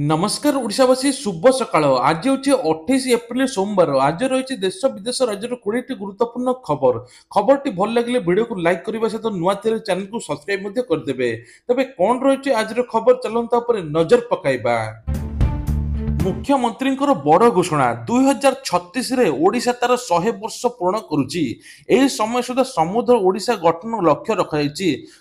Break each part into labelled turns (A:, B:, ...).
A: नमस्कार ओडिशावासी शुभ सकाळ आज हूँ 28 एप्रिल सोमवार आज रही देश विदेश राज्य 20 गुरुत्वपूर्ण खबर खबर भल लगे वीडियो को लाइक करने सहित नुआ चैनल को सब्सक्राइब करदेवे तेज कौन रही आज खबर चलता नजर पकाइबा। मुख्यमंत्री बड़ घोषणा 2036 ओडिशा तार 100 वर्ष पूर्ण करुच्ची एही समय सुधा समृद्ध ओडिशा गठन लक्ष्य रखाई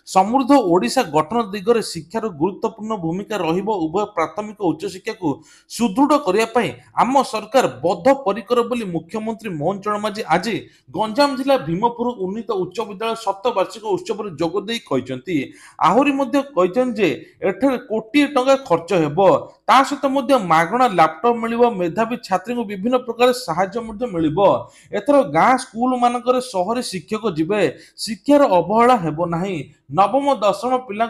A: समृद्ध ओडिशा गठन दिगरे शिक्षार गुरुत्वपूर्ण भूमिका रहिबो उभय प्राथमिक उच्च शिक्षा को सुदृढ़ करने आम सरकार बद्धपरिकर बोली मुख्यमंत्री मोहन चरण माझी आज गंजाम जिला भीमपुर उन्नीत उच्च विद्यालय शतवार्षिक उत्सव जोगदे आहरी एठारे कोटी टंका खर्च हेबो ता सहित मागणा लैपटॉप मिलिबो मेधावी छात्री को विभिन्न प्रकार सहायता मिलिबो एथर गाँ स्कूल मानकर शहरी शिक्षक जिबे शिक्षार अवहेला हेबो नाही नवम दशम पिला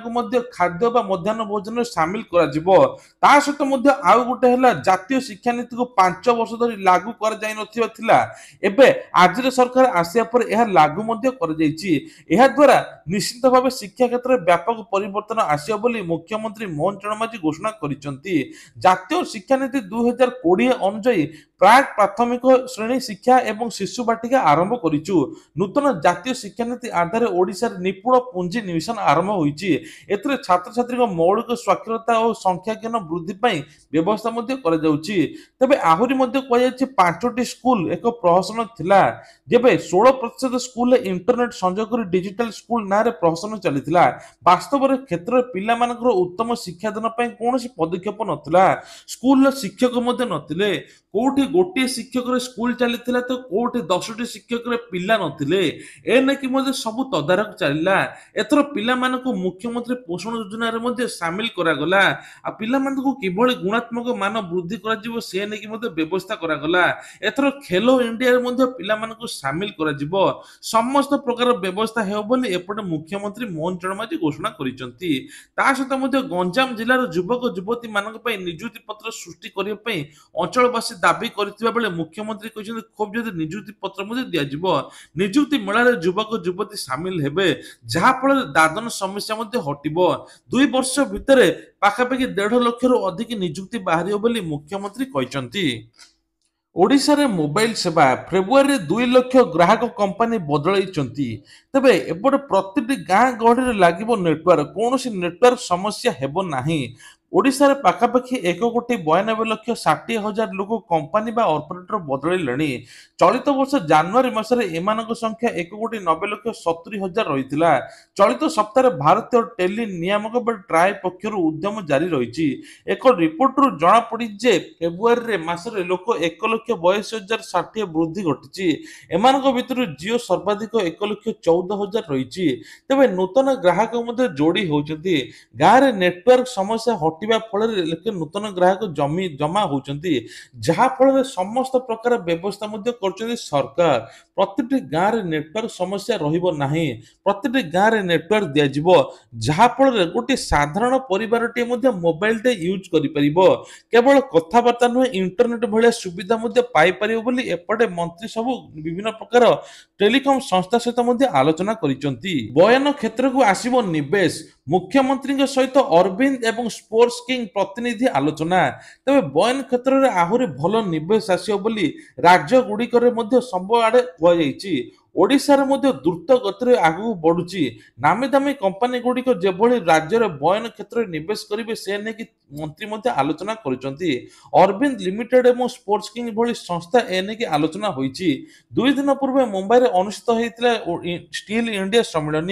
A: खाद्य बा मध्याह्न भोजन सामिल करा जिवो ता सहित आउ गोटे हैला जातीय शिक्षा नीति को 5 वर्ष धरि लागू कर जाय नथिबा थिला एबे आजिर सरकार आसिया पर यह लागू मध्ये कर जायछि एहा द्वारा निश्चित भाव शिक्षा क्षेत्र में व्यापक परिवर्तन आसियो बोली मुख्यमंत्री मोहन चरण माझी घोषणा करिसंती। जातीय शिक्षा नीति 2020 अनुଯାयी प्राक प्राथमिक श्रेणी शिक्षा एवं शिशु बाटिका आरंभ करिचु नूतन जातीय शिक्षा नीति आधार ओडिशा निपुण पुंजी निवेशन आरंभ होईची एतरे छात्र छात्री मौलिक साक्षरता और संख्या ज्ञान वृद्धि पाई व्यवस्था मध्ये करा जाउची तबे आहुरी मध्ये कयाछि 5टी स्कूल एक प्रहसन थिला जेबे 16% स्कूल इंटरनेट संयोग कर डिजिटल स्कूल नारे प्रहसन चलीथिला वास्तव रे क्षेत्र में पिला मानकर उत्तम शिक्षा दान पाई कोनोसी पदक्षेप नथिला स्कूल शिक्षक मध्ये नथिले कोठी गोटे शिक्षक स्कूल चली तो कोठी 10टी शिक्षक पिला नथिले एने कि मध्ये सब तदारक चलला एथर पिला मानको मुख्यमंत्री पोषण योजना रे मध्ये शामिल करा गला आ पिला मानको किभଳି गुणात्मक मान वृद्धि करा जिवो से ने कि मध्ये व्यवस्था करा गला एथर खेलो इंडिया रे मध्ये पिला मानको शामिल करा जिवो समस्त प्रकार व्यवस्था हेउ बोली एपटे मुख्यमंत्री मोहन चरण माझी घोषणा करिसंती ता सहित मध्ये गंजाम जिल्लार युवक युवती मानक पई नियुक्ति पत्र सृष्टि करिया पई अंचलवासी दाबी करथिबा बेले मुख्यमंत्री कहते खूब जदि नियुक्ति पत्र मध्ये दिया जिवो नियुक्ति मेला युवक युवती सामिल हेबे जहा फल दादन समस्या मध्ये हटिबो 2 वर्ष भितरे पाखापाखि 1.5 लाख रु अधिक नियुक्ति बाहरियो बोली मुख्यमंत्री कहचंती। ओडिशा रे मोबाइल सेवा फेब्रुआरी 2 लाख ग्राहक कंपनी बदलैचंती तबे एपटे प्रतिटी गाँ गहड़ी लागिबो नेटवर्क कोनोसी नेटवर्क समस्या हेबो नाही ओडिशा रे पाखापाखि 1,92,60,000 लोक कंपनी बा ऑपरेटर बदलैलेनी चलित वर्ष जनवरी मासरे एमानक संख्या 1,90,70,000 रहितिला चलित सप्ताह भारतीय टेली नियामक बोर्ड ट्राई पक्षर उद्यम जारी रहिछि एक रिपोर्ट रु जणा पड़ी जे फेब्रुआरी रे मासरे लोक 1,82,060 वृद्धि घटिछि एमानक भितर जियो सर्वाधिक 1,14,000 रहिछि तबे नूतन ग्राहक मध्ये जोड़ी होउछन्ति गाँ रे नेटवर्क समस्या हटिबा फल लोके नूतन ग्राहक जमा होउछन्ति जहा फल समस्त प्रकार व्यवस्था मध्ये करछन्ति सरकार प्रतिटी गाँ रे नेटवर्क समस्या रहिबो नाही प्रतिटी गाँ रे नेटवर्क दिया जिवो जहा फल गोटे साधारण परिवारटी मध्ये मोबाइल टे यूज करि परिबो केवल कथाबार्ता नुहे इंटरनेट भलिया सुविधा मध्ये पाई परिबो बोली एपटे मंत्री सब विभिन्न प्रकार टेलीकॉम संस्था सहित मध्ये आलोचना करिसंति बयान क्षेत्र को आसीबो निवेश मुख्यमंत्री सहित अरविंद एवं स्पोर्ट्स किंग प्रतिनिधि आलोचना तबे बयन क्षेत्र में आहुरी भल निवेश आसियो बोली राज्य गुड़िकर सब आड़े कहुछि ओडिशा रे मध्ये द्रुत गति आगू बढ़ुची नामी दामी कंपनी गुड़िक जेभली राज्य रे बयन क्षेत्र में निवेश करिवे से ने कि मंत्री मध्ये आलोचना करिसंती अरविंद लिमिटेड एवं स्पोर्ट्स किंग भली संस्था एने की आलोचना होईची 2 दिन पूर्व मुंबई रे अनुष्ठित होइतिला स्टील इंडिया सम्मेलन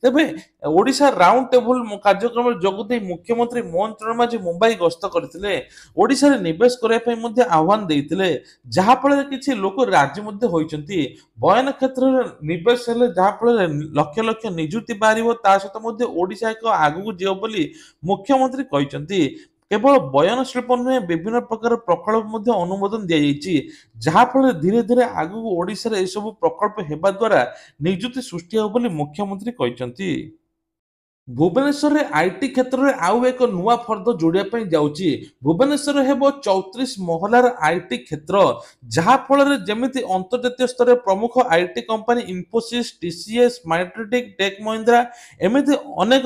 A: तेबे ओडिशा राउंड टेबल कार्यक्रम जोगदे मुख्यमंत्री मोहन चरण माझी मुंबई गस्त करथिले ओडिशा रे निवेश करै पई मध्ये आह्वान देइतिले जहा फल किछि लोक राज्य मध्ये होइचंती बयन क्षेत्र रे निवेश हेले जहा फल लक्ष लक्ष नियुक्ति बारिबो ता सहित मध्ये ओडिशा एक आगु जियो बोली मुख्यमंत्री कहिसंती केवल बयन शिल्प नुहे विभिन्न प्रकार प्रकल्प मध्ये अनुमोदन दिया जाइछि जहा फल धीरे धीरे आगु ओडिशा रे ए सब प्रकल्प हेबा द्वारा नियुक्ति सृष्टि हो बोली मुख्यमंत्री कहिसंती। भुवनेश्वर रे आईटी क्षेत्र में आउ एक नुआ फर्द जोड़िया जाउची भुवनेश्वर हेबो 34 महलार आईटी क्षेत्र जहा फल जेमिति अंतर्जातीय स्तर प्रमुख आईटी कंपनी इन्फोसिस टीसीएस माइट्रिटिक टेक महिंद्रा एमिति अनेक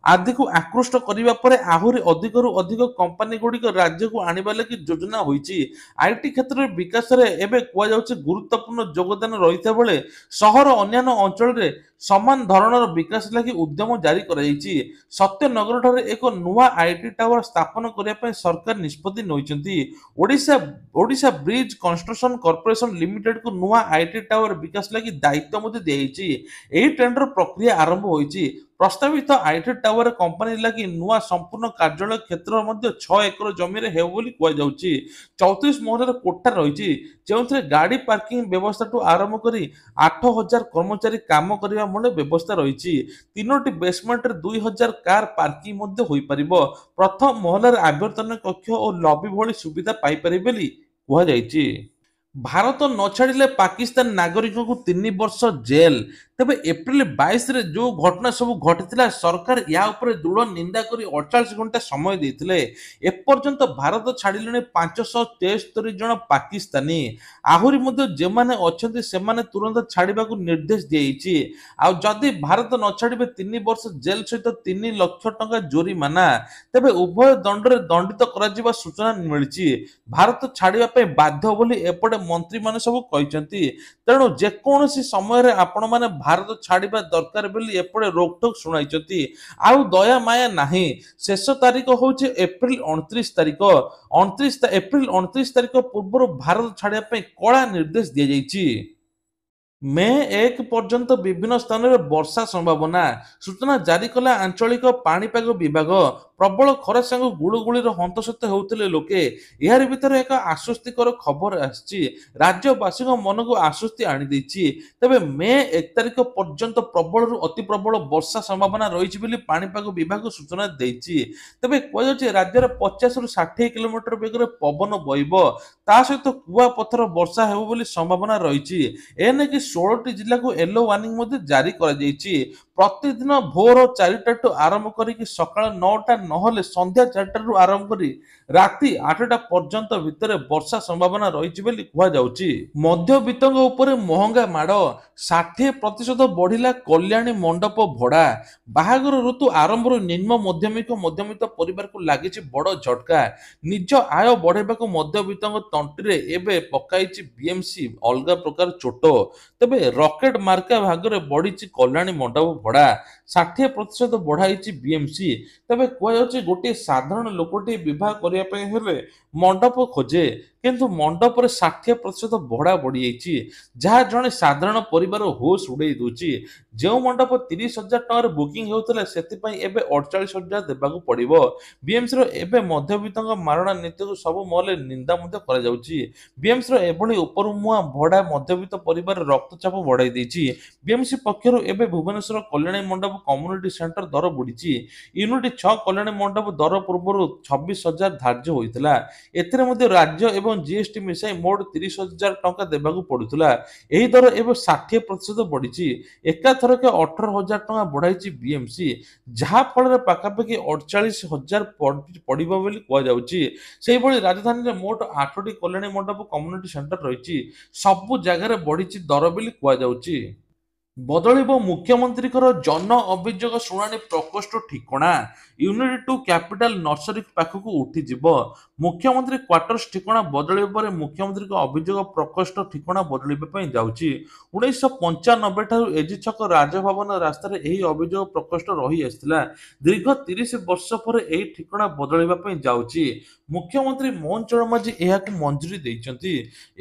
A: ଆଦିକୁ ଆକୃଷ୍ଟ କରିବା ପରେ ଆହୁରି ଅଧିକରୁ ଅଧିକ କମ୍ପାନୀ ଗୁଡ଼ିକ ରାଜ୍ୟକୁ ଆଣିବା ଲାଗି ଯୋଜନା ହୋଇଛି। ଆଇଟି କ୍ଷେତ୍ରରେ ବିକାଶରେ ଏବେ କୁହାଯାଉଛି ଗୁରୁତ୍ୱପୂର୍ଣ୍ଣ ଯୋଗଦାନ ରହିଥିବା ବେଳେ ସହର ଅନ୍ୟାନ୍ୟ ଅଞ୍ଚଳରେ ସମାନ ଧରଣର ବିକାଶ ଲାଗି ଉଦ୍ୟମ ଜାରି କରାଯାଇଛି। ସତ୍ୟନଗରଠାରେ ଏକ ନୂଆ ଆଇଟି ଟାୱାର ସ୍ଥାପନ କରିବା ପାଇଁ ସରକାର ନିଷ୍ପତ୍ତି ନେଇଛନ୍ତି। Odisha Odisha bridge construction corporation ଲିମିଟେଡକୁ ନୂଆ ଆଇଟି ଟାୱାର ବିକାଶ ଲାଗି ଦାୟିତ୍ୱ ମଧ୍ୟ ଦିଆଯାଇଛି। ଏହି ଟେଣ୍ଡର ପ୍ରକ୍ରିୟା ଆରମ୍ଭ ହୋଇଛି। ପ୍ରସ୍ତାବିତ ଆଇଟି ଟାୱାର କମ୍ପାନୀ ଲାଗି ନୂଆ ସମ୍ପୂର୍ଣ୍ଣ କାର୍ଯ୍ୟାଳୟ କ୍ଷେତ୍ର ମଧ୍ୟ 6 ଏକର ଜମିରେ ହେବ ବୋଲି କୁହାଯାଉଛି। 34 ମହଲାର କୋଠା ରହିଛି, ଯେଉଁଥିରେ ଗାଡ଼ି ପାର୍କିଂ ବ୍ୟବସ୍ଥାଠୁ ଆରମ୍ଭ କରି 8,000 କର୍ମଚାରୀ କାମ କରିବା ଭଳି ବ୍ୟବସ୍ଥା ରହିଛି। 3ଟି ବେସମେଣ୍ଟରେ 2,000 କାର ପାର୍କିଂ ମଧ୍ୟ ହୋଇପାରିବ। ପ୍ରଥମ ମହଲାରେ ଆଭ୍ୟନ୍ତରୀଣ କକ୍ଷ ଓ ଲବି ଭଳି ସୁବିଧା ପାଇପାରିବେ ବୋଲି କୁହାଯାଇଛି। ଭାରତ ନ ଛାଡ଼ିଲେ ପାକିସ୍ତାନ ନାଗରିକଙ୍କୁ 3 ବର୍ଷ ଜେଲ୍। ତେବେ ଏପ୍ରିଲ 22ରେ ଯେଉଁ ଘଟଣା ସବୁ ଘଟିଥିଲା, ସରକାର ଏହା ଉପରେ ଦୃଢ଼ ନିନ୍ଦା କରି 48 ଘଣ୍ଟା ସମୟ ଦେଇଥିଲେ। ଏପର୍ଯ୍ୟନ୍ତ ଭାରତ ଛାଡ଼ିଲେଣି 573 ଜଣ ପାକିସ୍ତାନୀ। ଆହୁରି ମଧ୍ୟ ଯେଉଁମାନେ ଅଛନ୍ତି ସେମାନେ ତୁରନ୍ତ ଛାଡ଼ିବାକୁ ନିର୍ଦ୍ଦେଶ ଦିଆଯାଇଛି। ଆଉ ଯଦି ଭାରତ ନ ଛାଡ଼ିବେ 3 ବର୍ଷ ଜେଲ୍ ସହିତ 3 ଲକ୍ଷ ଟଙ୍କା ଜୋରିମାନା। ତେବେ ଉଭୟ ଦଣ୍ଡରେ ଦଣ୍ଡିତ କରାଯିବା ସୂଚନା ମିଳିଛି। ଭାରତ ଛାଡ଼ିବା ପାଇଁ ବାଧ୍ୟ ବୋଲି ଏପଟେ ମନ୍ତ୍ରୀମାନେ ସବୁ କହିଛନ୍ତି। ତେଣୁ ଯେକୌଣସି ସମୟରେ ଆପଣମାନେ ଭାରତ ଛାଡ଼ିବା ଦରକାର ବୋଲି ଏପଟେ ରୋକଠୋକ ଶୁଣାଇଛନ୍ତି। ଆଉ ଦୟା ମାୟା ନାହିଁ। ଶେଷ ତାରିଖ ହେଉଛି ଏପ୍ରିଲ 29 ତାରିଖ। ଏପ୍ରିଲ 29 ତାରିଖ ପୂର୍ବରୁ ଭାରତ ଛାଡ଼ିବା ପାଇଁ କଡ଼ା ନିର୍ଦ୍ଦେଶ ଦିଆଯାଇଛି। ମେ 1 ପର୍ଯ୍ୟନ୍ତ ବିଭିନ୍ନ ସ୍ଥାନରେ ବର୍ଷା ସମ୍ଭାବନା। ସୂଚନା ଜାରି କଲା ଆଞ୍ଚଳିକ ପାଣିପାଗ ବିଭାଗ। ପ୍ରବଳ ଖରା ସାଙ୍ଗକୁ ଗୁଳୁଗୁଳିର ହନ୍ତସନ୍ତ ହେଉଥିଲେ ଲୋକେ। ଏହାରି ଭିତରେ ଏକ ଆଶ୍ୱସ୍ତିକର ଖବର ଆସିଛି। ରାଜ୍ୟବାସୀଙ୍କ ମନକୁ ଆଶ୍ୱସ୍ତି ଆଣିଦେଇଛି। ତେବେ ମେ 1 ତାରିଖ ପର୍ଯ୍ୟନ୍ତ ପ୍ରବଳରୁ ଅତି ପ୍ରବଳ ବର୍ଷା ସମ୍ଭାବନା ରହିଛି ବୋଲି ପାଣିପାଗ ବିଭାଗ ସୂଚନା ଦେଇଛି। ତେବେ କୁହାଯାଉଛି ରାଜ୍ୟରେ 50ରୁ 60 କିଲୋମିଟର ବେଗରେ ପବନ ବହିବ। ତା ସହିତ କୁଆପଥର ବର୍ଷା ହେବ ବୋଲି ସମ୍ଭାବନା ରହିଛି। ଏନେକି 16ଟି ଜିଲ୍ଲାକୁ ୟେଲୋ ୱାର୍ଣ୍ଣିଂ ମଧ୍ୟ ଜାରି କରାଯାଇଛି। ପ୍ରତିଦିନ ଭୋର 4ଟାଠୁ ଆରମ୍ଭ କରିକି ସକାଳ 9ଟା ନହେଲେ ସନ୍ଧ୍ୟା 4ଟାରୁ ଆରମ୍ଭ କରି ରାତି 8ଟା ପର୍ଯ୍ୟନ୍ତ ଭିତରେ ବର୍ଷା ସମ୍ଭାବନା ରହିଛି ବୋଲି କୁହାଯାଉଛି। ମଧ୍ୟବିତ୍ତଙ୍କ ଉପରେ ମହଙ୍ଗା ମାଡ଼। 60% ବଢ଼ିଲା କଲ୍ୟାଣୀ ମଣ୍ଡପ ଭଡ଼ା। ବାହାଘର ଋତୁ ଆରମ୍ଭରୁ ନିମ୍ନ ମଧ୍ୟମିତ୍ତ ପରିବାରକୁ ଲାଗିଛି ବଡ଼ ଝଟକା। ନିଜ ଆୟ ବଢ଼ାଇବାକୁ ମଧ୍ୟବିତ୍ତଙ୍କ ତଣ୍ଟିରେ ଏବେ ପକାଇଛି ବିଏମ୍ସି ଅଲଗା ପ୍ରକାର ଚୋଟ। ତେବେ ରକେଟ ମାର୍କା ଭାଗରେ ବଢ଼ିଛି କଲ୍ୟାଣୀ ମଣ୍ଡପ ଭଡ଼ା। 60% ବଢ଼ାଇଛି ବିଏମ୍ସି। ତେବେ କୁହାଯାଉଛି ଗୋଟିଏ ସାଧାରଣ ଲୋକଟିଏ ବିବାହ କରିବା ପାଇଁ ହେଲେ ମଣ୍ଡପ ଖୋଜେ, କିନ୍ତୁ ମଣ୍ଡପରେ 60% ଭଡ଼ା ବଢ଼ିଯାଇଛି, ଯାହା ଜଣେ ସାଧାରଣ ପରିବାର ହୋସ୍ ଉଡ଼େଇ ଦେଉଛି। ଯେଉଁ ମଣ୍ଡପ 30,000 ଟଙ୍କାରେ ବୁକିଂ ହେଉଥିଲା, ସେଥିପାଇଁ ଏବେ 48,000 ଦେବାକୁ ପଡ଼ିବ। ବିଏମ୍ସିର ଏବେ ମଧ୍ୟବିତ୍ତଙ୍କ ମାରଣା ନୀତିକୁ ସବୁ ମହଲରେ ନିନ୍ଦା ମଧ୍ୟ କରାଯାଉଛି। ବିଏମ୍ସିର ଏଭଳି ଉପରମୁହାଁ ଭଡ଼ା ମଧ୍ୟବିତ୍ତ ପରିବାରର ରକ୍ତଚାପ ବଢ଼ାଇ ଦେଇଛି। ବିଏମ୍ସି ପକ୍ଷରୁ ଏବେ ଭୁବନେଶ୍ୱର କଲ୍ୟାଣୀ ମଣ୍ଡପ କମ୍ୟୁନିଟି ସେଣ୍ଟର ଦର ବଢ଼ିଛି। ୟୁନିଟ୍ 6 କଲ୍ୟାଣୀ ମଣ୍ଡପ ଦର ପୂର୍ବରୁ 26,000 ଧାର୍ଯ୍ୟ ହୋଇଥିଲା। ଏଥିରେ ମଧ୍ୟ ରାଜ୍ୟ ଏବଂ ଜିଏସ୍ଟି ମିଶାଇ ମୋଟ 30,000 ଟଙ୍କା ଦେବାକୁ ପଡୁଥିଲା। ଏହି ଦର ଏବେ 60% ବଢିଛି। ଏକାଥରକେ 18,000 ଟଙ୍କା ବଢାଇଛି ବିଏମ୍ସି, ଯାହା ଫଳରେ ପାଖାପାଖି 48,000 ପଡିବ ବୋଲି କୁହାଯାଉଛି। ସେହିଭଳି ରାଜଧାନୀରେ ମୋଟ 8ଟି କଲ୍ୟାଣୀ ମଣ୍ଡପ କମ୍ୟୁନିଟି ସେଣ୍ଟର ରହିଛି। ସବୁ ଜାଗାରେ ବଢିଛି ଦର ବୋଲି କୁହାଯାଉଛି। ବଦଳିବ ମୁଖ୍ୟମନ୍ତ୍ରୀଙ୍କର ଜନ ଅଭିଯୋଗ ଶୁଣାଣି ପ୍ରକୋଷ୍ଠ ଠିକଣା। ୟୁନିଟ୍ 2 କ୍ୟାପିଟାଲ ନର୍ସରୀ ପାଖକୁ ଉଠିଯିବ। ମୁଖ୍ୟମନ୍ତ୍ରୀ କ୍ୱାର୍ଟର୍ସ ଠିକଣା ବଦଳିବା ପରେ ମୁଖ୍ୟମନ୍ତ୍ରୀଙ୍କ ଅଭିଯୋଗ ପ୍ରକୋଷ୍ଠ ଠିକଣା ବଦଳିବା ପାଇଁ ଯାଉଛି। 1995 ଠାରୁ ଏଜି ଛକ ରାଜଭବନ ରାସ୍ତାରେ ଏହି ଅଭିଯୋଗ ପ୍ରକୋଷ୍ଠ ରହି ଆସିଥିଲା। ଦୀର୍ଘ 30 ବର୍ଷ ପରେ ଏହି ଠିକଣା ବଦଳିବା ପାଇଁ ଯାଉଛି। ମୁଖ୍ୟମନ୍ତ୍ରୀ ମୋହନ ଚରଣ ମାଝୀ ଏହାକୁ ମଞ୍ଜୁରି ଦେଇଛନ୍ତି।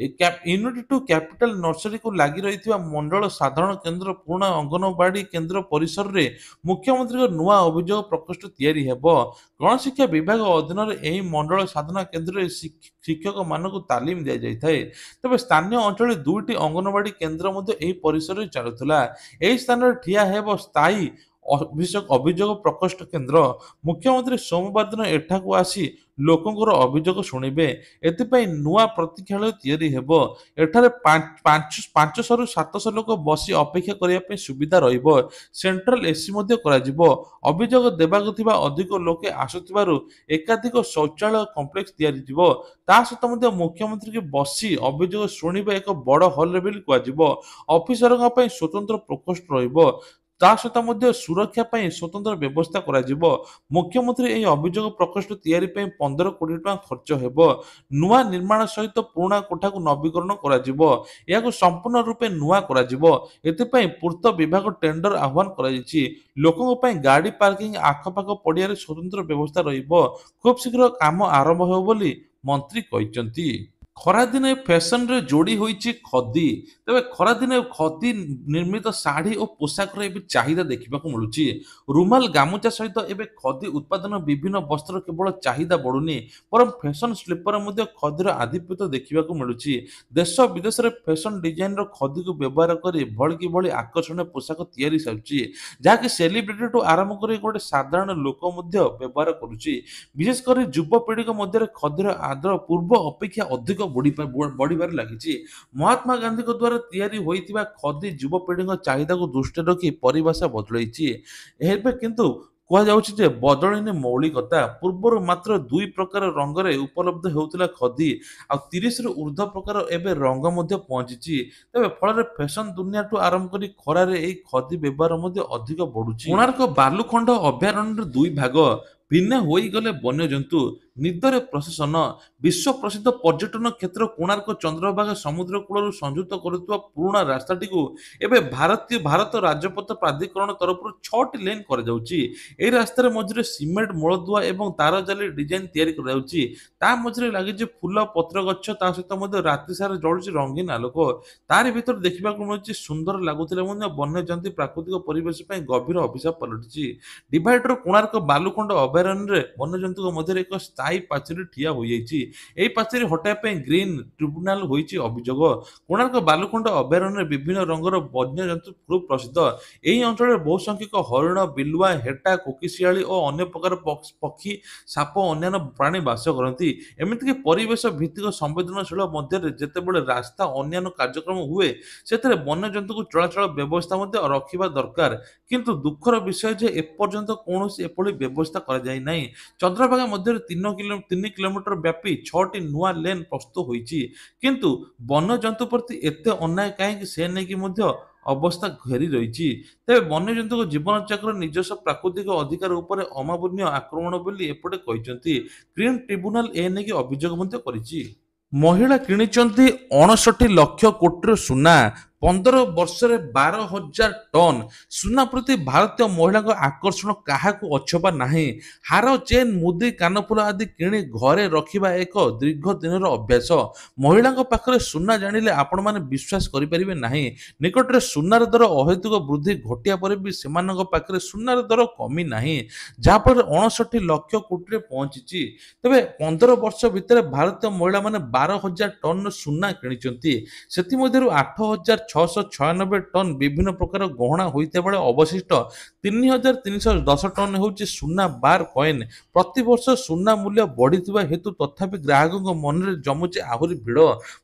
A: ୟୁନିଟ୍ 2 କ୍ୟାପିଟାଲ ନର୍ସରୀକୁ ଲାଗି ରହିଥିବା ମଣ୍ଡଳ ସାଧାରଣ କେନ୍ଦ୍ର ପୁରୁଣା ଅଙ୍ଗନବାଡି କେନ୍ଦ୍ର ପରିସରରେ ମୁଖ୍ୟମନ୍ତ୍ରୀଙ୍କ ନୂଆ ଅଭିଯୋଗ ପ୍ରକୋଷ୍ଠ ତିଆରି ହେବ। ଗଣଶିକ୍ଷା ବିଭାଗ ଅଧୀନରେ ଏହି ମଣ୍ଡଳ ସାଧନା କେନ୍ଦ୍ରରେ ଶିକ୍ଷକମାନଙ୍କୁ ତାଲିମ ଦିଆଯାଇଥାଏ। ତେବେ ସ୍ଥାନୀୟ ଅଞ୍ଚଳରେ 2ଟି ଅଙ୍ଗନବାଡି କେନ୍ଦ୍ର ମଧ୍ୟ ଏହି ପରିସରରେ ଚାଲୁଥିଲା। ଏହି ସ୍ଥାନରେ ଠିଆ ହେବ ସ୍ଥାୟୀ ଅଭିଯୋଗ ପ୍ରକୋଷ୍ଠ କେନ୍ଦ୍ର। ମୁଖ୍ୟମନ୍ତ୍ରୀ ସୋମବାର ଦିନ ଏଠାକୁ ଆସି ଲୋକଙ୍କର ଅଭିଯୋଗ ଶୁଣିବେ। ଏଥିପାଇଁ ନୂଆ ପ୍ରତୀକ୍ଷାଳୟ ତିଆରି ହେବ। ଏଠାରେ 500ରୁ 700 ଲୋକ ବସି ଅପେକ୍ଷା କରିବା ପାଇଁ ସୁବିଧା ରହିବ। ସେଣ୍ଟ୍ରାଲ ଏସି ମଧ୍ୟ କରାଯିବ। ଅଭିଯୋଗ ଦେବାକୁ ଥିବା ଅଧିକ ଲୋକେ ଆସୁଥିବାରୁ ଏକାଧିକ ଶୌଚାଳୟ କମ୍ପ୍ଲେକ୍ସ ତିଆରି ଯିବ। ତା ସହିତ ମଧ୍ୟ ମୁଖ୍ୟମନ୍ତ୍ରୀଙ୍କୁ ବସି ଅଭିଯୋଗ ଶୁଣିବା ଏକ ବଡ଼ ହଲରେ ବୋଲି କୁହାଯିବ। ଅଫିସରଙ୍କ ପାଇଁ ସ୍ୱତନ୍ତ୍ର ପ୍ରକୋଷ୍ଠ ରହିବ। ତା ସହିତ ମଧ୍ୟ ସୁରକ୍ଷା ପାଇଁ ସ୍ୱତନ୍ତ୍ର ବ୍ୟବସ୍ଥା କରାଯିବ। ମୁଖ୍ୟମନ୍ତ୍ରୀ ଏହି ଅଭିଯୋଗ ପ୍ରକୋଷ୍ଠ ତିଆରି ପାଇଁ 15 କୋଟି ଟଙ୍କା ଖର୍ଚ୍ଚ ହେବ। ନୂଆ ନିର୍ମାଣ ସହିତ ପୁରୁଣା କୋଠାକୁ ନବୀକରଣ କରାଯିବ। ଏହାକୁ ସମ୍ପୂର୍ଣ୍ଣ ରୂପେ ନୂଆ କରାଯିବ। ଏଥିପାଇଁ ପୂର୍ତ୍ତ ବିଭାଗ ଟେଣ୍ଡର ଆହ୍ୱାନ କରାଯାଇଛି। ଲୋକଙ୍କ ପାଇଁ ଗାଡ଼ି ପାର୍କିଂ ଆଖପାଖ ପଡ଼ିଆରେ ସ୍ୱତନ୍ତ୍ର ବ୍ୟବସ୍ଥା ରହିବ। ଖୁବ୍ ଶୀଘ୍ର କାମ ଆରମ୍ଭ ହେବ ବୋଲି ମନ୍ତ୍ରୀ କହିଛନ୍ତି। ଖରାଦିନେ ଫ୍ୟାସନରେ ଯୋଡ଼ି ହୋଇଛି ଖଦି। ତେବେ ଖରାଦିନେ ଖଦି ନିର୍ମିତ ଶାଢ଼ୀ ଓ ପୋଷାକର ଏବେ ଚାହିଦା ଦେଖିବାକୁ ମିଳୁଛି। ରୁମାଲ ଗାମୁଛା ସହିତ ଏବେ ଖଦି ଉତ୍ପାଦନ ବିଭିନ୍ନ ବସ୍ତ୍ର କେବଳ ଚାହିଦା ବଢ଼ୁନି, ବରଂ ଫ୍ୟାସନ ଶିଳ୍ପରେ ମଧ୍ୟ ଖଦିର ଆଧିପତ୍ୟ ଦେଖିବାକୁ ମିଳୁଛି। ଦେଶ ବିଦେଶରେ ଫ୍ୟାସନ ଡିଜାଇନର ଖଦିକୁ ବ୍ୟବହାର କରି ଭଳିକି ଭଳି ଆକର୍ଷଣୀୟ ପୋଷାକ ତିଆରି ସାରୁଛି, ଯାହାକି ସେଲିବ୍ରିଟିଠୁ ଆରମ୍ଭ କରି ଗୋଟେ ସାଧାରଣ ଲୋକ ମଧ୍ୟ ବ୍ୟବହାର କରୁଛି। ବିଶେଷ କରି ଯୁବପିଢ଼ିଙ୍କ ମଧ୍ୟରେ ଖଦିର ଆଦର ପୂର୍ବ ଅପେକ୍ଷା ଅଧିକ ବଢ଼ିବାରେ ଲାଗିଛି। ମହାତ୍ମା ଗାନ୍ଧୀଙ୍କ ଦ୍ୱାରା ତିଆରି ହୋଇଥିବା ଖଦି ଯୁବପିଢ଼ିଙ୍କ ଚାହିଦାକୁ ଦୃଷ୍ଟିରେ ରଖି ପରିଭାଷା ବଦଳାଇଛି। ଏବେ କିନ୍ତୁ କୁହାଯାଉଛି ଯେ ବଦଳିନି ମୌଳିକତା। ପୂର୍ବରୁ ମାତ୍ର 2 ପ୍ରକାର ରଙ୍ଗରେ ଉପଲବ୍ଧ ହେଉଥିଲା ଖଦି, ଆଉ 30ରୁ ଉର୍ଦ୍ଧ୍ୱ ପ୍ରକାର ଏବେ ରଙ୍ଗ ମଧ୍ୟ ପହଞ୍ଚିଛି। ତେବେ ଫଳରେ ଫ୍ୟାସନ ଦୁନିଆଠୁ ଆରମ୍ଭ କରି ଖରାରେ ଏହି ଖଦି ବ୍ୟବହାର ମଧ୍ୟ ଅଧିକ ବଢ଼ୁଛି। କୋଣାର୍କ ବାଲୁଖଣ୍ଡ ଅଭୟାରଣ୍ୟର 2 ଭାଗ ଭିନ୍ନ ହୋଇଗଲେ ବନ୍ୟଜନ୍ତୁ। ନିଦରେ ପ୍ରଶାସନ। ବିଶ୍ୱ ପ୍ରସିଦ୍ଧ ପର୍ଯ୍ୟଟନ କ୍ଷେତ୍ର କୋଣାର୍କ ଚନ୍ଦ୍ରଭାଗା ସମୁଦ୍ର କୂଳରୁ ସଂଯୁକ୍ତ କରୁଥିବା ପୁରୁଣା ରାସ୍ତାଟିକୁ ଏବେ ଭାରତ ରାଜପଥ ପ୍ରାଧିକରଣ ତରଫରୁ 6ଟି ଲେନ୍ କରାଯାଉଛି। ଏହି ରାସ୍ତାରେ ମଝିରେ ସିମେଣ୍ଟ ମୂଳଦୁଆ ଏବଂ ତାର ଜାଲି ଡିଜାଇନ ତିଆରି କରାଯାଉଛି। ତା ମଝିରେ ଲାଗିଛି ଫୁଲ ପତ୍ର ଗଛ, ତା ସହିତ ମଧ୍ୟ ରାତି ସାରା ଜଳୁଛି ରଙ୍ଗୀନ ଆଲୋକ। ତାରି ଭିତରେ ଦେଖିବାକୁ ମିଳୁଛି ସୁନ୍ଦର ଲାଗୁଥିଲେ ମଧ୍ୟ ବନ୍ୟଜନ୍ତୁ ପ୍ରାକୃତିକ ପରିବେଶ ପାଇଁ ଗଭୀର ଅଭିଶାପ ପାଲଟିଛି। ଡିଭାଇଡର କୋଣାର୍କ ବାଲୁଖଣ୍ଡ ଅଭୟାରଣ୍ୟରେ ବନ୍ୟଜନ୍ତୁଙ୍କ ମଧ୍ୟରେ ଏକ ସ୍ଥାୟୀ ପାଚେରୀ ଠିଆ ହୋଇଯାଇଛି। ଏହି ପାଚେରୀ ହଟାଇବା ପାଇଁ ଗ୍ରୀନ ଟ୍ରିବ୍ୟୁନାଲ ହୋଇଛି ଅଭିଯୋଗ। କୋଣାର୍କ ବାଲୁଖଣ୍ଡ ଅଭୟାରଣ୍ୟରେ ବିଭିନ୍ନ ରଙ୍ଗର ବନ୍ୟଜନ୍ତୁ ଖୁବ୍ ପ୍ରସିଦ୍ଧ। ଏହି ଅଞ୍ଚଳରେ ବହୁ ସଂଖ୍ୟକ ହରିଣ, ବିଲୁଆ, ହେଟା, କୋକିଶିଆଳି ଓ ଅନ୍ୟ ପ୍ରକାର ପକ୍ଷୀ, ସାପ ଓ ଅନ୍ୟାନ୍ୟ ପ୍ରାଣୀ ବାସ କରନ୍ତି। ଏମିତିକି ପରିବେଶ ଭିତ୍ତିକ ସମ୍ବେଦନଶୀଳ ମଧ୍ୟରେ ଯେତେବେଳେ ରାସ୍ତା ଅନ୍ୟାନ୍ୟ କାର୍ଯ୍ୟକ୍ରମ ହୁଏ, ସେଥିରେ ବନ୍ୟଜନ୍ତୁଙ୍କୁ ଚଳାଚଳ ବ୍ୟବସ୍ଥା ମଧ୍ୟ ରଖିବା ଦରକାର। କିନ୍ତୁ ଦୁଃଖର ବିଷୟ ଯେ ଏପର୍ଯ୍ୟନ୍ତ କୌଣସି ଏଭଳି ବ୍ୟବସ୍ଥା କରାଯାଇ ନାହିଁ। ଚନ୍ଦ୍ରଭାଗା ମଧ୍ୟରେ 3 କିଲୋମିଟର ବ୍ୟାପୀ 6ଟି ନୂଆ ଲେନ୍ ପ୍ରସ୍ତୁତ ହୋଇଛି। କିନ୍ତୁ ବନ୍ୟଜନ୍ତୁ ପ୍ରତି ଏତେ ଅନ୍ୟାୟ କାହିଁକି, ସେ ନେଇକି ମଧ୍ୟ ଅବସ୍ଥା ଘେରି ରହିଛି। ତେବେ ବନ୍ୟଜନ୍ତୁଙ୍କ ଜୀବନଚକ୍ର ନିଜସ୍ୱ ପ୍ରାକୃତିକ ଅଧିକାର ଉପରେ ଅମାନବୀୟ ଆକ୍ରମଣ ବୋଲି ଏପଟେ କହିଛନ୍ତି। ଗ୍ରୀନ ଟ୍ରିବ୍ୟୁନାଲ ଏ ନେଇକି ଅଭିଯୋଗ ମଧ୍ୟ କରିଛି। ମହିଳା କିଣିଛନ୍ତି 69 ଲକ୍ଷ କୋଟିର ସୁନା। 15 ବର୍ଷରେ 12,000 ଟନ୍ ସୁନା ପ୍ରତି ଭାରତୀୟ ମହିଳାଙ୍କ ଆକର୍ଷଣ କାହାକୁ ଅଛପା ନାହିଁ। ହାର, ଚେନ୍, ମୁଦି, କାନଫୁଲ ଆଦି କିଣି ଘରେ ରଖିବା ଏକ ଦୀର୍ଘ ଦିନର ଅଭ୍ୟାସ। ମହିଳାଙ୍କ ପାଖରେ ସୁନା ଜାଣିଲେ ଆପଣମାନେ ବିଶ୍ୱାସ କରିପାରିବେ ନାହିଁ। ନିକଟରେ ସୁନାର ଦର ଅହେତୁକ ବୃଦ୍ଧି ଘଟିବା ପରେ ବି ସେମାନଙ୍କ ପାଖରେ ସୁନାର ଦର କମି ନାହିଁ, ଯାହାଫଳରେ 69 ଲକ୍ଷ କୋଟିରେ ପହଞ୍ଚିଛି। ତେବେ 15 ବର୍ଷ ଭିତରେ ଭାରତୀୟ ମହିଳାମାନେ 12,000 ଟନ୍ର ସୁନା କିଣିଛନ୍ତି। ସେଥିମଧ୍ୟରୁ 8,696 ଟନ୍ ବିଭିନ୍ନ ପ୍ରକାର ଗହଣା ହୋଇଥିବା ବେଳେ ଅବଶିଷ୍ଟ 3,310 ଟନ୍ ହେଉଛି ସୁନା ବାର କଏନ୍। ପ୍ରତିବର୍ଷ ସୁନା ମୂଲ୍ୟ ବଢ଼ିଥିବା ହେତୁ ତଥାପି ଗ୍ରାହକଙ୍କ ମନରେ ଜମୁଛି ଆହୁରି ଭିଡ଼।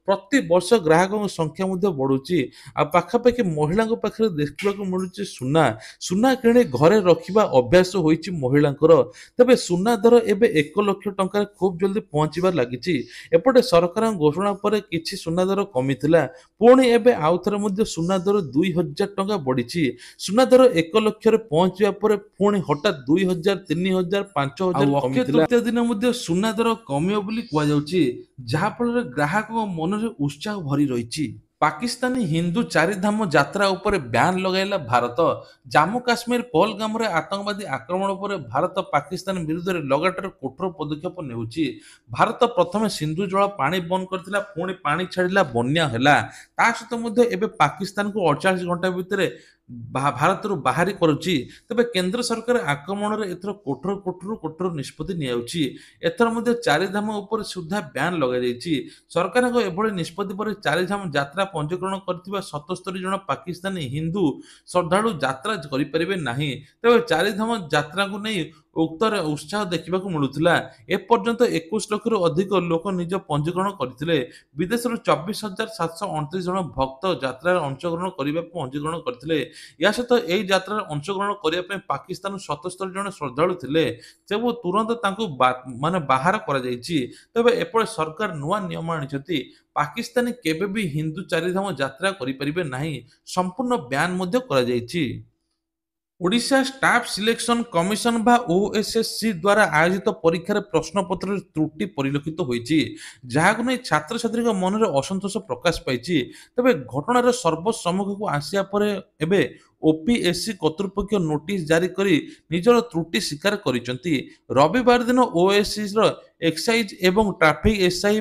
A: ପ୍ରତିବର୍ଷ ଗ୍ରାହକଙ୍କ ସଂଖ୍ୟା ମଧ୍ୟ ବଢ଼ୁଛି। ଆଉ ପାଖାପାଖି ମହିଳାଙ୍କ ପାଖରେ ଦେଖିବାକୁ ମିଳୁଛି ସୁନା। ସୁନା କିଣି ଘରେ ରଖିବା ଅଭ୍ୟାସ ହୋଇଛି ମହିଳାଙ୍କର। ତେବେ ସୁନା ଦର ଏବେ 1 ଲକ୍ଷ ଟଙ୍କାରେ ଖୁବ୍ ଜଲ୍ଦି ପହଞ୍ଚିବାରେ ଲାଗିଛି। ଏପଟେ ସରକାରଙ୍କ ଘୋଷଣା ପରେ କିଛି ସୁନା ଦର କମିଥିଲା, ପୁଣି ଏବେ ଆଉଥରେ ମଧ୍ୟ ସୁନା ଦର 2,000 ଟଙ୍କା ବଢ଼ିଛି। ସୁନା ଦର 1 ଲକ୍ଷରେ ପହଞ୍ଚିବା ପରେ ପୁଣି ହଠାତ୍ 2,000, 3,000, 5,000 ଅକ୍ଷୟ ତୃତୀୟା ଦିନ ମଧ୍ୟ ସୁନା ଦର କମିବ ବୋଲି କୁହାଯାଉଛି, ଯାହାଫଳରେ ଗ୍ରାହକଙ୍କ ମନରେ ଉତ୍ସାହ ଭରି ରହିଛି। ପାକିସ୍ତାନୀ ହିନ୍ଦୁ ଚାରିଧାମ ଯାତ୍ରା ଉପରେ ବ୍ୟାନ୍ ଲଗାଇଲା ଭାରତ। ଜାମ୍ମୁ କାଶ୍ମୀର ପହଲଗାମରେ ଆତଙ୍କବାଦୀ ଆକ୍ରମଣ ପରେ ଭାରତ ପାକିସ୍ତାନ ବିରୁଦ୍ଧରେ ଲଗାତାର କଠୋର ପଦକ୍ଷେପ ନେଉଛି। ଭାରତ ପ୍ରଥମେ ସିନ୍ଧୁ ଜଳ ପାଣି ବନ୍ଦ କରିଥିଲା, ପୁଣି ପାଣି ଛାଡ଼ିଲା, ବନ୍ୟା ହେଲା। ତା ସହିତ ମଧ୍ୟ ଏବେ ପାକିସ୍ତାନକୁ 48 ଘଣ୍ଟା ଭିତରେ ଭାରତରୁ ବାହାରି କରୁଛି। ତେବେ କେନ୍ଦ୍ର ସରକାର ଆକ୍ରମଣରେ ଏଥର କଠୋର ନିଷ୍ପତ୍ତି ନିଆଯାଉଛି। ଏଥର ମଧ୍ୟ ଚାରିଧାମ ଉପରେ ସୁଦ୍ଧା ବ୍ୟାନ୍ ଲଗାଯାଇଛି। ସରକାରଙ୍କ ଏଭଳି ନିଷ୍ପତ୍ତି ପରେ ଚାରିଧାମ ଯାତ୍ରା ପଞ୍ଜୀକରଣ କରିଥିବା 77 ଜଣ ପାକିସ୍ତାନୀ ହିନ୍ଦୁ ଶ୍ରଦ୍ଧାଳୁ ଯାତ୍ରା କରିପାରିବେ ନାହିଁ। ତେବେ ଚାରିଧାମ ଯାତ୍ରାକୁ ନେଇ ଉକ୍ତରେ ଉତ୍ସାହ ଦେଖିବାକୁ ମିଳୁଥିଲା। ଏପର୍ଯ୍ୟନ୍ତ 21 ଲକ୍ଷରୁ ଅଧିକ ଲୋକ ନିଜ ପଞ୍ଜୀକରଣ କରିଥିଲେ। ବିଦେଶରୁ 24,729 ଜଣ ଭକ୍ତ ଯାତ୍ରାରେ ଅଂଶଗ୍ରହଣ କରିବାକୁ ପଞ୍ଜୀକରଣ କରିଥିଲେ। ଏହା ସହିତ ଏହି ଯାତ୍ରାରେ ଅଂଶଗ୍ରହଣ କରିବା ପାଇଁ ପାକିସ୍ତାନରୁ 77 ଜଣ ଶ୍ରଦ୍ଧାଳୁ ଥିଲେ, ତେଣୁ ତୁରନ୍ତ ତାଙ୍କୁ ବାହାର କରାଯାଇଛି। ତେବେ ଏପଟେ ସରକାର ନୂଆ ନିୟମ ଆଣିଛନ୍ତି। ପାକିସ୍ତାନୀ କେବେ ବି ହିନ୍ଦୁ ଚାରିଧାମ ଯାତ୍ରା କରିପାରିବେ ନାହିଁ। ସମ୍ପୂର୍ଣ୍ଣ ବ୍ୟାନ୍ ମଧ୍ୟ କରାଯାଇଛି। ଓଡ଼ିଶା ଷ୍ଟାଫ୍ ସିଲେକ୍ସନ କମିଶନ ବା ଓଏସ୍ଏସସି ଦ୍ୱାରା ଆୟୋଜିତ ପରୀକ୍ଷାରେ ପ୍ରଶ୍ନପତ୍ରରେ ତ୍ରୁଟି ପରିଲକ୍ଷିତ ହୋଇଛି, ଯାହାକୁ ନେଇ ଛାତ୍ରଛାତ୍ରୀଙ୍କ ମନରେ ଅସନ୍ତୋଷ ପ୍ରକାଶ ପାଇଛି। ତେବେ ଘଟଣାର ସର୍ବସମ୍ମୁଖକୁ ଆସିବା ପରେ ଏବେ ଓପିଏସସି କର୍ତ୍ତୃପକ୍ଷ ନୋଟିସ୍ ଜାରି କରି ନିଜର ତ୍ରୁଟି ସ୍ୱୀକାର କରିଛନ୍ତି। ରବିବାର ଦିନ ଓଏସ୍ସିର ଏକ୍ସାଇଜ୍ ଏବଂ ଟ୍ରାଫିକ୍ ଏସ୍ଆଇ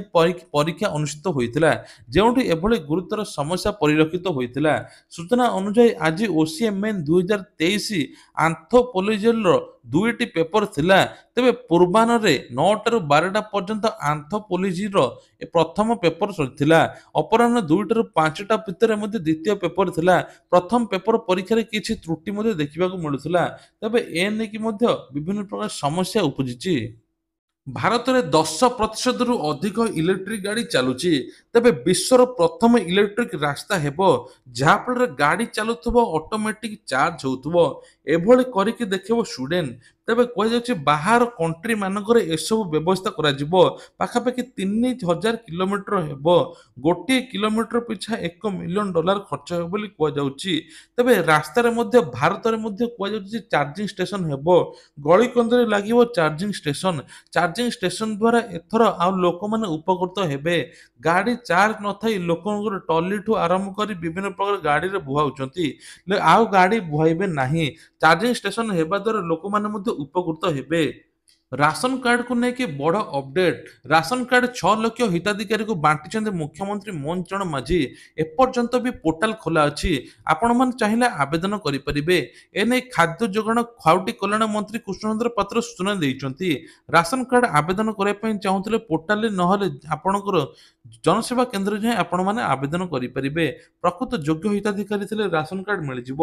A: ପରୀକ୍ଷା ଅନୁଷ୍ଠିତ ହୋଇଥିଲା, ଯେଉଁଠି ଏଭଳି ଗୁରୁତର ସମସ୍ୟା ପରିଲକ୍ଷିତ ହୋଇଥିଲା। ସୂଚନା ଅନୁଯାୟୀ ଆଜି ଓସିଏମ୍ଏନ୍ 2023 ଆନ୍ଥୋପୋଲୋଜିର ଦୁଇଟି ପେପର ଥିଲା। ତେବେ ପୂର୍ବାହ୍ନରେ 9ଟାରୁ 12ଟା ପର୍ଯ୍ୟନ୍ତ ଆନ୍ଥୋପୋଲୋଜିର ପ୍ରଥମ ପେପର ସରିଥିଲା। ଅପରାହ୍ନ 2ଟାରୁ 5ଟା ଭିତରେ ମଧ୍ୟ ଦ୍ୱିତୀୟ ପେପର ଥିଲା। ପ୍ରଥମ ପେପର ପରୀକ୍ଷାରେ କିଛି ତ୍ରୁଟି ମଧ୍ୟ ଦେଖିବାକୁ ମିଳୁଥିଲା। ତେବେ ଏ ନେଇକି ମଧ୍ୟ ବିଭିନ୍ନ ପ୍ରକାର ସମସ୍ୟା ଉପୁଜିଛି। ଭାରତରେ 10%ରୁ ଅଧିକ ଇଲେକ୍ଟ୍ରିକ୍ ଗାଡ଼ି ଚାଲୁଛି। ତେବେ ବିଶ୍ୱର ପ୍ରଥମ ଇଲେକ୍ଟ୍ରିକ୍ ରାସ୍ତା ହେବ, ଯାହାଫଳରେ ଗାଡ଼ି ଚାଲୁଥିବ, ଅଟୋମେଟିକ୍ ଚାର୍ଜ ହେଉଥିବ। ଏଭଳି କରିକି ଦେଖେଇବ ସ୍ୱିଡେନ୍। ତେବେ କୁହାଯାଉଛି ବାହାର କଣ୍ଟ୍ରି ମାନଙ୍କରେ ଏସବୁ ବ୍ୟବସ୍ଥା କରାଯିବ। ପାଖାପାଖି 3000 କିଲୋମିଟର ହେବ। ଗୋଟିଏ କିଲୋମିଟର ପିଛା $1 ମିଲିୟନ ଖର୍ଚ୍ଚ ହେବ ବୋଲି କୁହାଯାଉଛି। ତେବେ ରାସ୍ତାରେ ମଧ୍ୟ ଭାରତରେ ମଧ୍ୟ କୁହାଯାଉଛି ଯେ ଚାର୍ଜିଂ ଷ୍ଟେସନ ହେବ। ଗଳିକନ୍ଦିରେ ଲାଗିବ ଚାର୍ଜିଂ ଷ୍ଟେସନ। ଚାର୍ଜିଂ ଷ୍ଟେସନ ଦ୍ୱାରା ଏଥର ଆଉ ଲୋକମାନେ ଉପକୃତ ହେବେ। ଗାଡ଼ି ଚାର୍ଜ ନଥାଇ ଲୋକଙ୍କର ଟଲିଠୁ ଆରମ୍ଭ କରି ବିଭିନ୍ନ ପ୍ରକାର ଗାଡ଼ିରେ ବୁହାଉଛନ୍ତି, ହେଲେ ଆଉ ଗାଡ଼ି ବୁହାଇବେ ନାହିଁ। ଚାର୍ଜିଂ ଷ୍ଟେସନ ହେବା ଦ୍ୱାରା ଲୋକମାନେ ମଧ୍ୟ ଉପକୃତ ହେବେ। ରାସନ କାର୍ଡକୁ ନେଇକି ବଡ଼ ଅପଡେଟ୍। ରାସନ କାର୍ଡ 6 ଲକ୍ଷ ହିତାଧିକାରୀଙ୍କୁ ବାଣ୍ଟିଛନ୍ତି ମୁଖ୍ୟମନ୍ତ୍ରୀ ମୋହନ ଚରଣ ମାଝୀ। ଏପର୍ଯ୍ୟନ୍ତ ବି ପୋର୍ଟାଲ ଖୋଲା ଅଛି। ଆପଣମାନେ ଚାହିଁଲେ ଆବେଦନ କରିପାରିବେ। ଏନେଇ ଖାଦ୍ୟ ଯୋଗାଣ ଖାଉଟି କଲ୍ୟାଣ ମନ୍ତ୍ରୀ କୃଷ୍ଣଚନ୍ଦ୍ର ପାତ୍ର ସୂଚନା ଦେଇଛନ୍ତି। ରାସନ କାର୍ଡ ଆବେଦନ କରିବା ପାଇଁ ଚାହୁଁଥିଲେ ପୋର୍ଟାଲରେ, ନହେଲେ ଆପଣଙ୍କର ଜନସେବା କେନ୍ଦ୍ରରେ ଯାଇ ଆପଣମାନେ ଆବେଦନ କରିପାରିବେ। ପ୍ରକୃତ ଯୋଗ୍ୟ ହିତାଧିକାରୀ ଥିଲେ ରାସନ କାର୍ଡ ମିଳିଯିବ।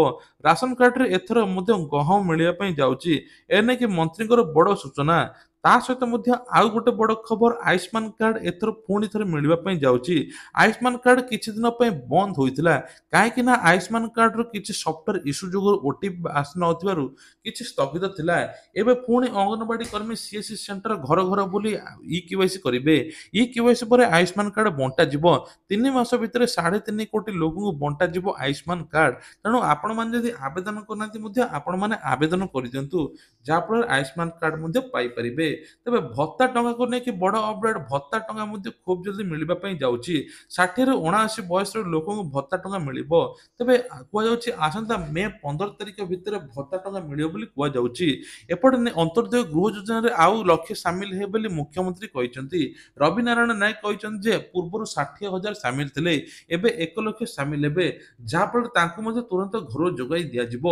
A: ରାସନ କାର୍ଡରେ ଏଥର ମଧ୍ୟ ଗହମ ମିଳିବା ପାଇଁ ଯାଉଛି। ଏନେଇକି ମନ୍ତ୍ରୀଙ୍କର ବଡ଼ ସୂଚନା। ତା ସହିତ ମଧ୍ୟ ଆଉ ଗୋଟେ ବଡ଼ ଖବର, ଆୟୁଷ୍ମାନ କାର୍ଡ ଏଥର ପୁଣି ଥରେ ମିଳିବା ପାଇଁ ଯାଉଛି। ଆୟୁଷ୍ମାନ କାର୍ଡ କିଛି ଦିନ ପାଇଁ ବନ୍ଦ ହୋଇଥିଲା, କାହିଁକି ନା ଆୟୁଷ୍ମାନ କାର୍ଡର କିଛି ସଫ୍ଟୱେର ଇସ୍ୟୁ ଯୋଗୁଁ ଓଟିପି ଆସୁନଥିବାରୁ କିଛି ସ୍ଥଗିତ ଥିଲା। ଏବେ ପୁଣି ଅଙ୍ଗନବାଡି କର୍ମୀ ସିଏସସି ସେଣ୍ଟର ଘର ଘର ବୁଲି ଇ କେୱାଇସି କରିବେ। ଇ କେୱାଇସି ପରେ ଆୟୁଷ୍ମାନ କାର୍ଡ ବଣ୍ଟାଯିବ। 3 ମାସ ଭିତରେ 3.5 କୋଟି ଲୋକଙ୍କୁ ବଣ୍ଟାଯିବ ଆୟୁଷ୍ମାନ କାର୍ଡ। ତେଣୁ ଆପଣମାନେ ଯଦି ଆବେଦନ କରିନାହାନ୍ତି ମଧ୍ୟ ଆପଣମାନେ ଆବେଦନ କରିଦିଅନ୍ତୁ, ଯାହାଫଳରେ ଆୟୁଷ୍ମାନ କାର୍ଡ ମଧ୍ୟ ପାଇପାରିବେ। ତେବେ ଭତ୍ତା ଟଙ୍କାକୁ ନେଇକି ବଡ଼ ଅପଡେଟ୍। ଭତ୍ତା ଟଙ୍କା ମଧ୍ୟ ଖୁବ୍ ଜଲ୍ଦି ମିଳିବା ପାଇଁ ଯାଉଛି। 60ରୁ 79 ବୟସର ଲୋକଙ୍କୁ ଭତ୍ତା ଟଙ୍କା ମିଳିବ। ତେବେ କୁହାଯାଉଛି ଆସନ୍ତା ମେ 15 ତାରିଖ ଭିତରେ ଭତ୍ତା ଟଙ୍କା ମିଳିବ ବୋଲି କୁହାଯାଉଛି। ଏପଟେ ଅନ୍ତର୍ଦ୍ଦୟ ଗୃହ ଯୋଜନାରେ ଆଉ ଲକ୍ଷେ ସାମିଲ ହେବେ ବୋଲି ମୁଖ୍ୟମନ୍ତ୍ରୀ କହିଛନ୍ତି। ରବି ନାରାୟଣ ନାୟକ କହିଛନ୍ତି ଯେ ପୂର୍ବରୁ 60,000 ସାମିଲ ଥିଲେ, ଏବେ 1 ଲକ୍ଷ ସାମିଲ ହେବେ, ଯାହାଫଳରେ ତାଙ୍କୁ ମଧ୍ୟ ତୁରନ୍ତ ଘର ଯୋଗାଇ ଦିଆଯିବ।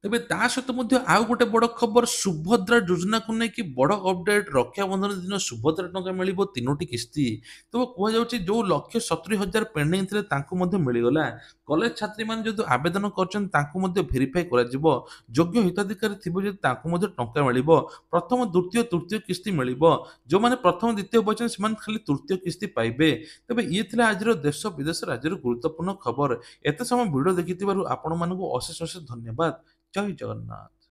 A: ତେବେ ତା ସହିତ ମଧ୍ୟ ଆଉ ଗୋଟେ ବଡ଼ ଖବର, ସୁଭଦ୍ରା ଯୋଜନାକୁ ନେଇକି ବଡ଼ ଅପଡେଟ୍। ରକ୍ଷାବନ୍ଧନ ଦିନ ସୁଭଦ୍ରା ଟଙ୍କା ମିଳିବ 3ଟି କିସ୍ତି। ତେବେ କୁହାଯାଉଛି ଯେଉଁ 1,70,000 ପେଣ୍ଡିଂ ଥିଲେ ତାଙ୍କୁ ମଧ୍ୟ ମିଳିଗଲା। କଲେଜ ଛାତ୍ରୀମାନେ ଯଦି ଆବେଦନ କରିଛନ୍ତି ତାଙ୍କୁ ମଧ୍ୟ ଭେରିଫାଇ କରାଯିବ। ଯୋଗ୍ୟ ହିତାଧିକାରୀ ଥିବେ ଯଦି ତାଙ୍କୁ ମଧ୍ୟ ଟଙ୍କା ମିଳିବ। ପ୍ରଥମ, ଦ୍ୱିତୀୟ, ତୃତୀୟ କିସ୍ତି ମିଳିବ। ଯେଉଁମାନେ ପ୍ରଥମ ଦ୍ୱିତୀୟ ପାଇଛନ୍ତି ସେମାନେ ଖାଲି ତୃତୀୟ କିସ୍ତି ପାଇବେ। ତେବେ ଇଏ ଥିଲା ଆଜିର ଦେଶ ବିଦେଶ ରାଜ୍ୟର ଗୁରୁତ୍ୱପୂର୍ଣ୍ଣ ଖବର। ଏତେ ସମୟ ଭିଡ଼ିଓ ଦେଖିଥିବାରୁ ଆପଣମାନଙ୍କୁ ଅଶେଷ ଅଶେଷ ଧନ୍ୟବାଦ। ଜୟ ଜଗନ୍ନାଥ।